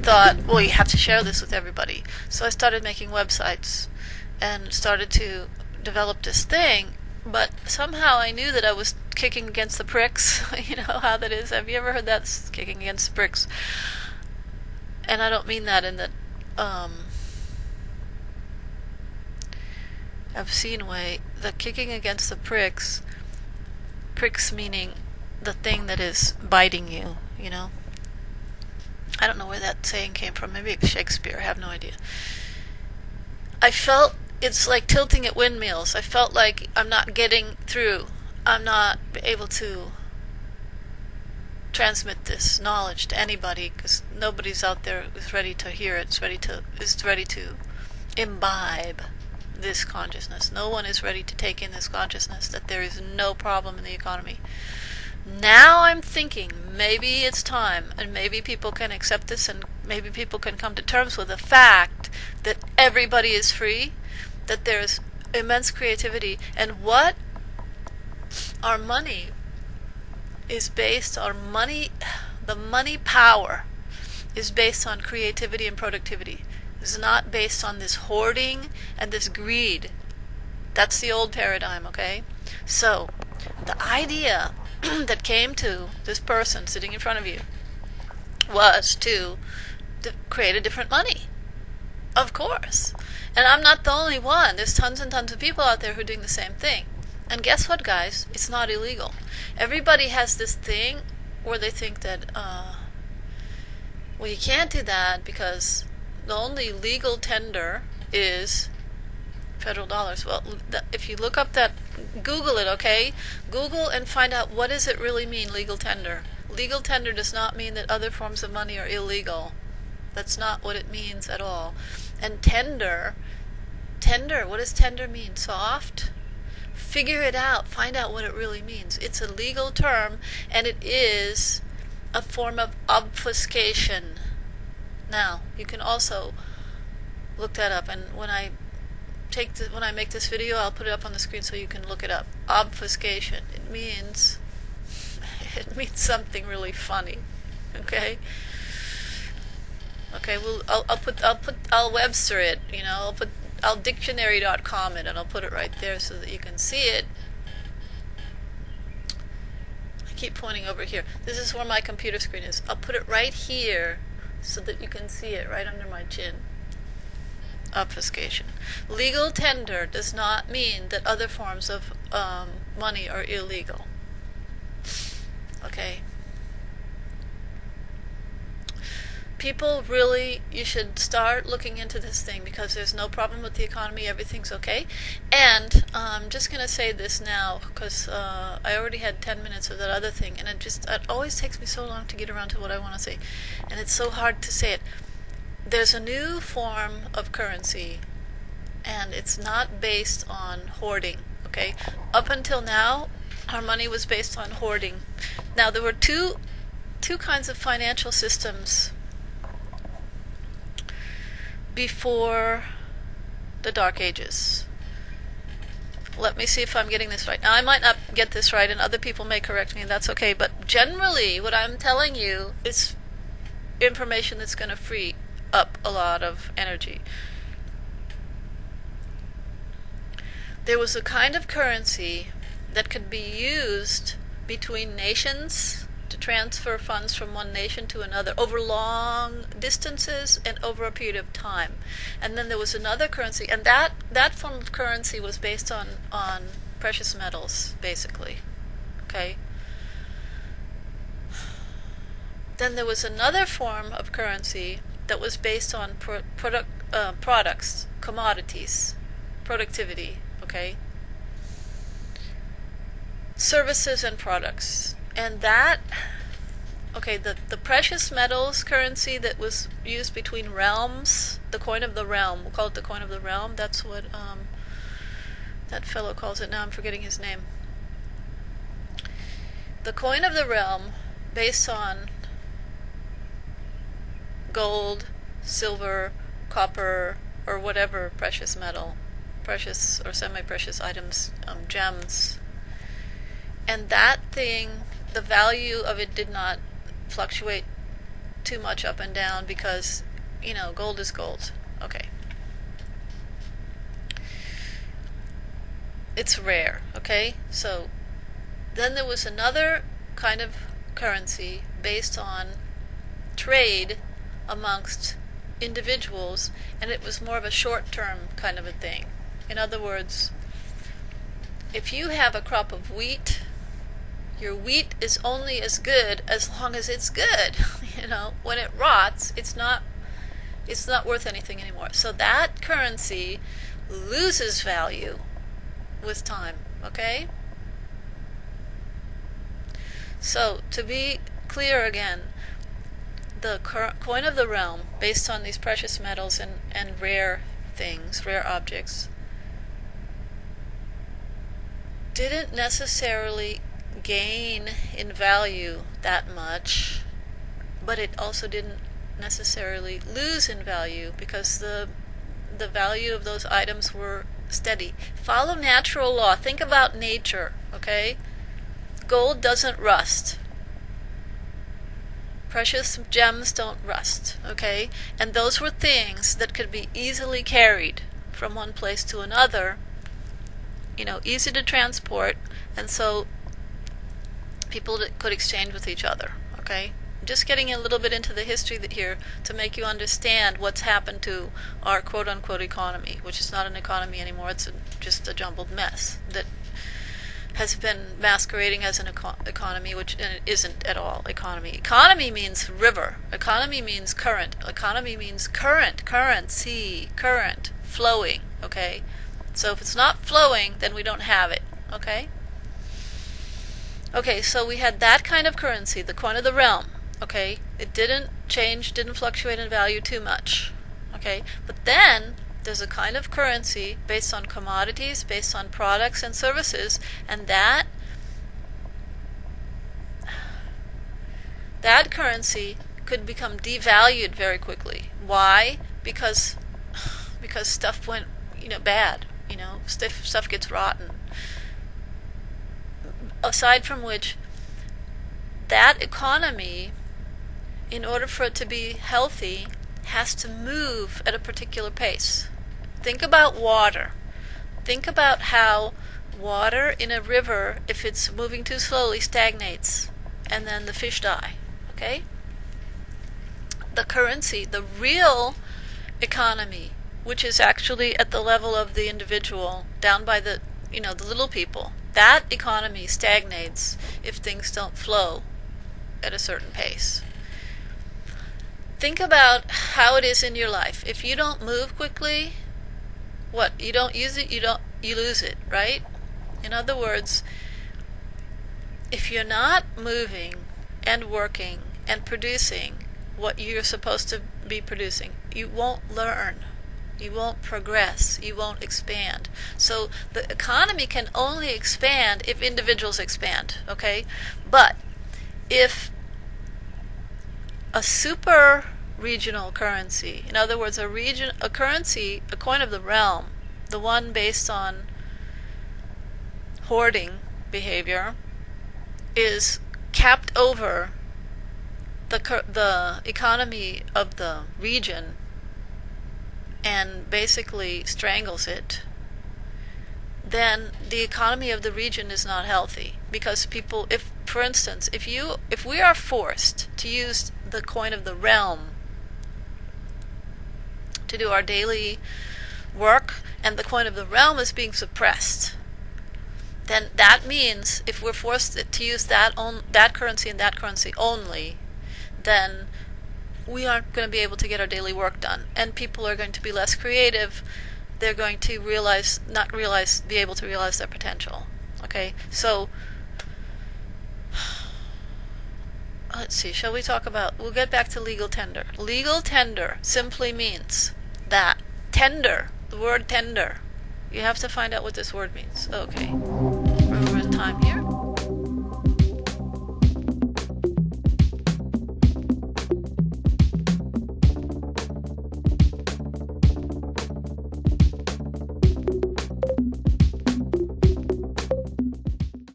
thought, well, you have to share this with everybody. So I started making websites and started to develop this thing. But somehow I knew that I was kicking against the pricks. You know how that is? Have you ever heard that? Kicking against the pricks. And I don't mean that in the obscene way. The kicking against the pricks meaning the thing that is biting you, you know? I don't know where that saying came from. Maybe it's Shakespeare. I have no idea. I felt it's like tilting at windmills. I felt like I'm not getting through. I'm not able to transmit this knowledge to anybody because nobody's out there who's ready to hear it. Is ready to imbibe this consciousness. No one is ready to take in this consciousness that there is no problem in the economy. Now I'm thinking maybe it's time, and maybe people can accept this, and maybe people can come to terms with the fact that everybody is free, that there's immense creativity, and what our money is based on the money power is based on creativity and productivity. It's not based on this hoarding and this greed. That's the old paradigm, okay? So, the idea that came to this person sitting in front of you was to create a different money. Of course. And I'm not the only one. There's tons and tons of people out there who are doing the same thing. And guess what, guys? It's not illegal. Everybody has this thing where they think that, well, you can't do that because the only legal tender is federal dollars. Well, if you look up that, Google it, okay? Google and find out what does it really mean, legal tender. Legal tender does not mean that other forms of money are illegal. That's not what it means at all. And tender, what does tender mean? Soft? Figure it out. Find out what it really means. It's a legal term, and it is a form of obfuscation. Now, you can also look that up, and when I make this video, I'll put it up on the screen so you can look it up. Obfuscation. It means something really funny. Okay? Okay, well, I'll Webster it, you know, I'll dictionary.com it, and I'll put it right there so that you can see it. I keep pointing over here. This is where my computer screen is. I'll put it right here so that you can see it right under my chin. Obfuscation. Legal tender does not mean that other forms of money are illegal. Okay? People really, you should start looking into this thing because there's no problem with the economy, everything's okay. And I'm just going to say this now because I already had 10 minutes of that other thing, and it always takes me so long to get around to what I want to say, and it's so hard to say it. There's a new form of currency, and it's not based on hoarding, okay? Up until now, our money was based on hoarding. Now, there were two kinds of financial systems before the Dark Ages. Let me see if I'm getting this right. Now, I might not get this right, and other people may correct me, and that's okay, but generally, what I'm telling you is information that's going to free up a lot of energy. There was a kind of currency that could be used between nations to transfer funds from one nation to another over long distances and over a period of time. And then there was another currency, and that form of currency was based on precious metals, basically. Okay? Then there was another form of currency that was based on products, commodities, productivity, okay? Services and products. And that, okay, the precious metals currency that was used between realms, the coin of the realm, we'll call it the coin of the realm, that's what that fellow calls it, now I'm forgetting his name. The coin of the realm, based on gold, silver, copper, or whatever precious metal, precious or semi-precious items, gems. And that thing, the value of it did not fluctuate too much up and down because, gold is gold. Okay. It's rare, okay? So then there was another kind of currency based on trade amongst individuals, and it was more of a short-term kind of a thing. In other words, if you have a crop of wheat, your wheat is only as good as long as it's good. When it rots, it's not worth anything anymore. So that currency loses value with time, okay? So to be clear again, the coin of the realm, based on these precious metals and rare things, rare objects, didn't necessarily gain in value that much, but it also didn't necessarily lose in value because the value of those items were steady. Follow natural law. Think about nature, okay? Gold doesn't rust. Precious gems don't rust, okay? And those were things that could be easily carried from one place to another, easy to transport, and so people could exchange with each other, okay? Just getting a little bit into the history here to make you understand what's happened to our quote-unquote economy, which is not an economy anymore. It's just a jumbled mess that has been masquerading as an economy, which it isn't at all economy. Economy means river. Economy means current. Economy means currency, current, flowing, okay? So if it's not flowing, then we don't have it, okay? Okay, so we had that kind of currency, the coin of the realm, okay? It didn't change, didn't fluctuate in value too much, okay? But then there's a kind of currency based on commodities, based on products and services, and that currency could become devalued very quickly. Why? Because stuff went, bad. Stuff gets rotten. Aside from which, that economy, in order for it to be healthy, has to move at a particular pace. Think about water. Think about how water in a river, if it's moving too slowly, stagnates, and then the fish die, okay? The currency, the real economy, which is actually at the level of the individual, down by the little people, that economy stagnates if things don't flow at a certain pace. Think about how it is in your life. If you don't move quickly, what? You don't use it, you lose it, right? In other words, if you're not moving and working and producing what you're supposed to be producing, you won't learn. You won't progress. You won't expand. So the economy can only expand if individuals expand, okay? But if a super regional currency, in other words, a currency, a coin of the realm, the one based on hoarding behavior, is capped over the economy of the region and basically strangles it, then the economy of the region is not healthy. Because people, for instance, if we are forced to use the coin of the realm to do our daily work, and the coin of the realm is being suppressed, then that means if we're forced to use that currency and that currency only, then we aren't going to be able to get our daily work done, and people are going to be less creative. They're going to be able to realize their potential. Okay, so let's see. Shall we talk about? We'll get back to legal tender. Legal tender simply means that tender. The word tender. You have to find out what this word means. Okay.